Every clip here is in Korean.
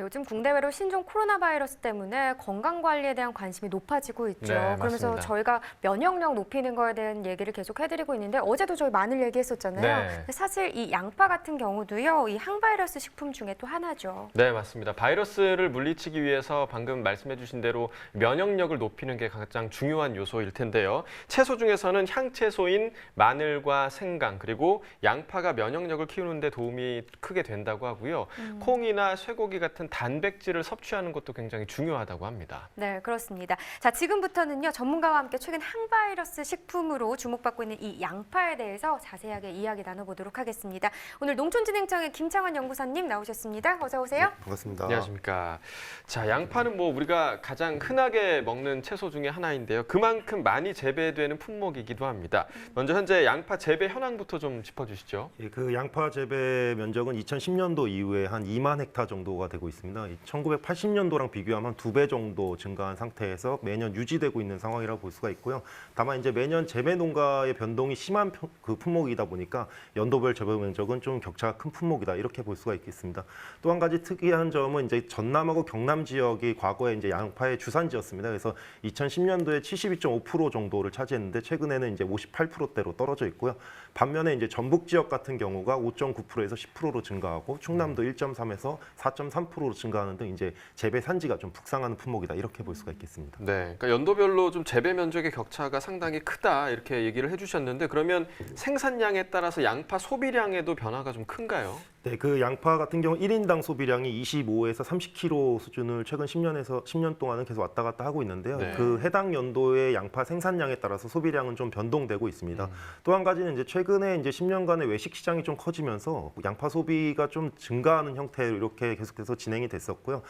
요즘 국내외로 신종 코로나 바이러스 때문에 건강 관리에 대한 관심이 높아지고 있죠. 네, 그러면서 맞습니다. 저희가 면역력 높이는 거에 대한 얘기를 계속 해드리고 있는데 어제도 저희 마늘 얘기했었잖아요. 네. 근데 사실 이 양파 같은 경우도요, 이 항바이러스 식품 중에 또 하나죠. 네, 맞습니다. 바이러스를 물리치기 위해서 방금 말씀해 주신 대로 면역력을 높이는 게 가장 중요한 요소일 텐데요. 채소 중에서는 향채소인 마늘과 생강 그리고 양파가 면역력을 키우는 데 도움이 크게 된다고 하고요. 콩이나 쇠고기 같은 단백질을 섭취하는 것도 굉장히 중요하다고 합니다. 네, 그렇습니다. 자, 지금부터는요, 전문가와 함께 최근 항바이러스 식품으로 주목받고 있는 이 양파에 대해서 자세하게 이야기 나눠보도록 하겠습니다. 오늘 농촌진흥청의 김창원 연구사님 나오셨습니다. 어서 오세요. 반갑습니다. 안녕하십니까. 자, 양파는 뭐 우리가 가장 흔하게 먹는 채소 중에 하나인데요. 그만큼 많이 재배되는 품목이기도 합니다. 먼저 현재 양파 재배 현황부터 좀 짚어주시죠. 예, 그 양파 재배 면적은 2010년도 이후에 한 2만 헥타 정도가 되고 있습니다. 1980년도랑 비교하면 2배 정도 증가한 상태에서 매년 유지되고 있는 상황이라고 볼 수가 있고요. 다만 이제 매년 재배 농가의 변동이 심한 그 품목이다 보니까 연도별 재배 면적은 좀 격차가 큰 품목이다 이렇게 볼 수가 있겠습니다. 또 한 가지 특이한 점은 이제 전남하고 경남 지역이 과거에 이제 양파의 주산지였습니다. 그래서 2010년도에 72.5% 정도를 차지했는데 최근에는 이제 58%대로 떨어져 있고요. 반면에 이제 전북 지역 같은 경우가 5.9%에서 10%로 증가하고 충남도 1.3에서 4.3%로 증가하는 등 이제 재배 산지가 좀 북상하는 품목이다 이렇게 볼 수가 있겠습니다. 네, 그러니까 연도별로 좀 재배 면적의 격차가 상당히 크다 이렇게 얘기를 해주셨는데 그러면 생산량에 따라서 양파 소비량에도 변화가 좀 큰가요? 네, 그 양파 같은 경우 1인당 소비량이 25에서 30kg 수준을 최근 10년 동안은 계속 왔다 갔다 하고 있는데요. 네. 그 해당 연도의 양파 생산량에 따라서 소비량은 좀 변동되고 있습니다. 또 한 가지는 이제 최근에 이제 10년간의 외식 시장이 좀 커지면서 양파 소비가 좀 증가하는 형태로 이렇게 계속해서 진행이 됐었고요.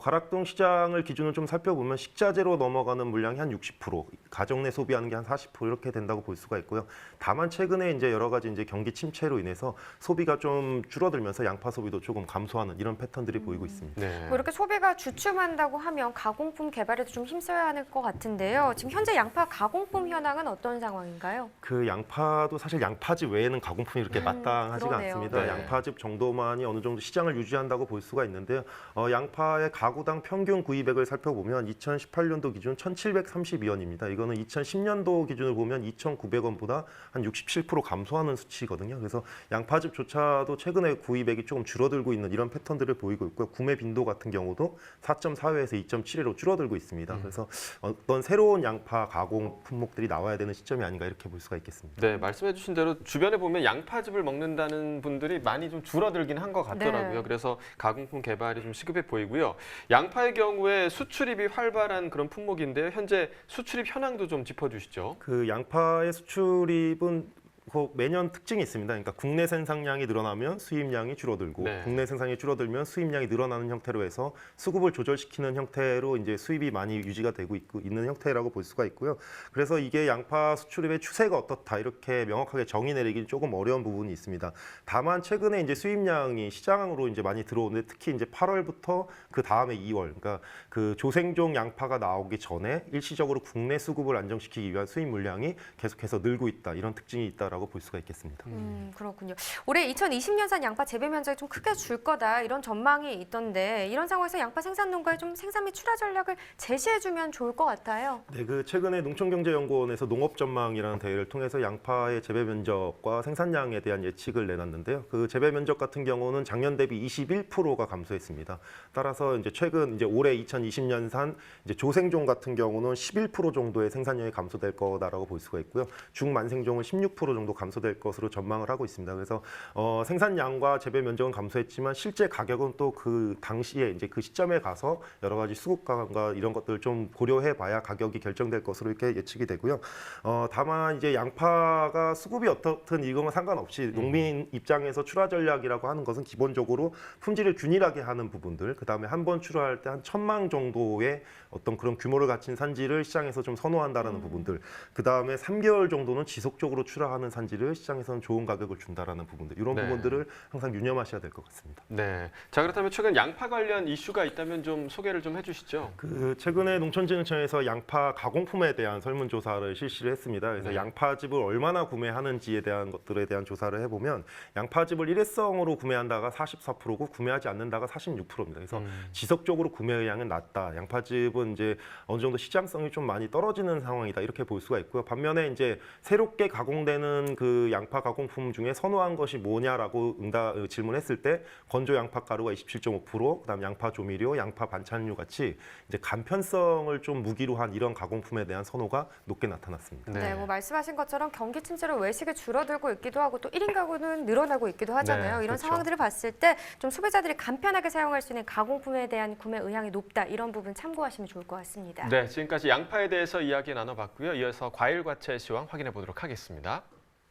가락동 시장을 기준으로 좀 살펴보면 식자재로 넘어가는 물량이 한 60%, 가정 내 소비하는 게 한 40% 이렇게 된다고 볼 수가 있고요. 다만 최근에 이제 여러 가지 이제 경기 침체로 인해서 소비가 좀 줄어들면서 양파 소비도 조금 감소하는 이런 패턴들이 보이고 있습니다. 네. 뭐 이렇게 소비가 주춤한다고 하면 가공품 개발에도 좀 힘써야 할 것 같은데요. 지금 현재 양파 가공품 현황은 어떤 상황인가요? 그 양파도 사실 양파즙 외에는 가공품이 이렇게 마땅하지가 그러네요. 않습니다. 네. 양파즙 정도만이 어느 정도 시장을 유지한다고 볼 수가 있는데요. 양파의 가구당 평균 구입액을 살펴보면 2018년도 기준 1,732원입니다. 이거는 2010년도 기준으로 보면 2,900원보다 한 67% 감소하는 수치거든요. 그래서 양파즙조차도 최근에 구입액이 조금 줄어들고 있는 이런 패턴들을 보이고 있고요. 구매 빈도 같은 경우도 4.4회에서 2.7회로 줄어들고 있습니다. 그래서 어떤 새로운 양파 가공 품목들이 나와야 되는 시점이 아닌가 이렇게 볼 수가 있겠습니다. 네, 말씀해주신 대로 주변에 보면 양파즙을 먹는다는 분들이 많이 좀 줄어들긴 한 것 같더라고요. 네. 그래서 가공품 개발이 좀 시급해 보이고요. 양파의 경우에 수출입이 활발한 그런 품목인데요. 현재 수출입 현황도 좀 짚어주시죠. 그 양파의 수출입은 매년 특징이 있습니다. 그러니까 국내 생산량이 늘어나면 수입량이 줄어들고 네. 국내 생산이 줄어들면 수입량이 늘어나는 형태로 해서 수급을 조절시키는 형태로 이제 수입이 많이 유지가 되고 있는 형태라고 볼 수가 있고요. 그래서 이게 양파 수출입의 추세가 어떻다 이렇게 명확하게 정의 내리기 조금 어려운 부분이 있습니다. 다만 최근에 이제 수입량이 시장으로 이제 많이 들어오는데 특히 이제 8월부터 그 다음에 2월, 그러니까 그 조생종 양파가 나오기 전에 일시적으로 국내 수급을 안정시키기 위한 수입 물량이 계속해서 늘고 있다 이런 특징이 있다라고 볼 수가 있겠습니다. 그렇군요. 올해 2020년산 양파 재배 면적이 좀 크게 줄 거다 이런 전망이 있던데 이런 상황에서 양파 생산 농가에 좀 생산 및 출하 전략을 제시해주면 좋을 것 같아요. 네, 그 최근에 농촌경제연구원에서 농업전망이라는 대회를 통해서 양파의 재배 면적과 생산량에 대한 예측을 내놨는데요. 그 재배 면적 같은 경우는 작년 대비 21%가 감소했습니다. 따라서 이제 최근 이제 올해 2020년산 이제 조생종 같은 경우는 11% 정도의 생산량이 감소될 거다라고 볼 수가 있고요. 중만생종은 16% 정도 감소될 것으로 전망을 하고 있습니다. 그래서 생산량과 재배 면적은 감소했지만 실제 가격은 또 그 당시에 이제 그 시점에 가서 여러 가지 수급감과 이런 것들을 좀 고려해봐야 가격이 결정될 것으로 이렇게 예측이 되고요. 다만 이제 양파가 수급이 어떻든 이건 상관없이 농민 입장에서 출하 전략이라고 하는 것은 기본적으로 품질을 균일하게 하는 부분들, 그 다음에 한 번 출하할 때 한 1,000망 정도의 어떤 그런 규모를 갖춘 산지를 시장에서 좀 선호한다라는 부분들, 그 다음에 3개월 정도는 지속적으로 출하하는 많은 산지를 시장에서는 좋은 가격을 준다라는 부분들, 이런 네. 부분들을 항상 유념하셔야 될 것 같습니다. 네. 자, 그렇다면 최근 양파 관련 이슈가 있다면 좀 소개를 좀 해주시죠. 최근에 농촌진흥청에서 양파 가공품에 대한 설문조사를 실시를 했습니다. 그래서 네. 양파즙을 얼마나 구매하는지에 대한 것들에 대한 조사를 해보면 양파즙을 일회성으로 구매한다가 44%고 구매하지 않는다가 46%입니다. 그래서 지속적으로 구매 의향은 낮다. 양파즙은 이제 어느 정도 시장성이 좀 많이 떨어지는 상황이다. 이렇게 볼 수가 있고요. 반면에 이제 새롭게 가공되는 그 양파 가공품 중에 선호한 것이 뭐냐라고 질문했을 때 건조 양파 가루가 27.5%, 그다음 양파 조미료, 양파 반찬류 같이 이제 간편성을 좀 무기로 한 이런 가공품에 대한 선호가 높게 나타났습니다. 네, 뭐 말씀하신 것처럼 경기 침체로 외식이 줄어들고 있기도 하고 또 1인 가구는 늘어나고 있기도 하잖아요. 네, 이런 그렇죠. 상황들을 봤을 때 좀 소비자들이 간편하게 사용할 수 있는 가공품에 대한 구매 의향이 높다. 이런 부분 참고하시면 좋을 것 같습니다. 네, 지금까지 양파에 대해서 이야기 나눠봤고요. 이어서 과일 과채 시황 확인해 보도록 하겠습니다.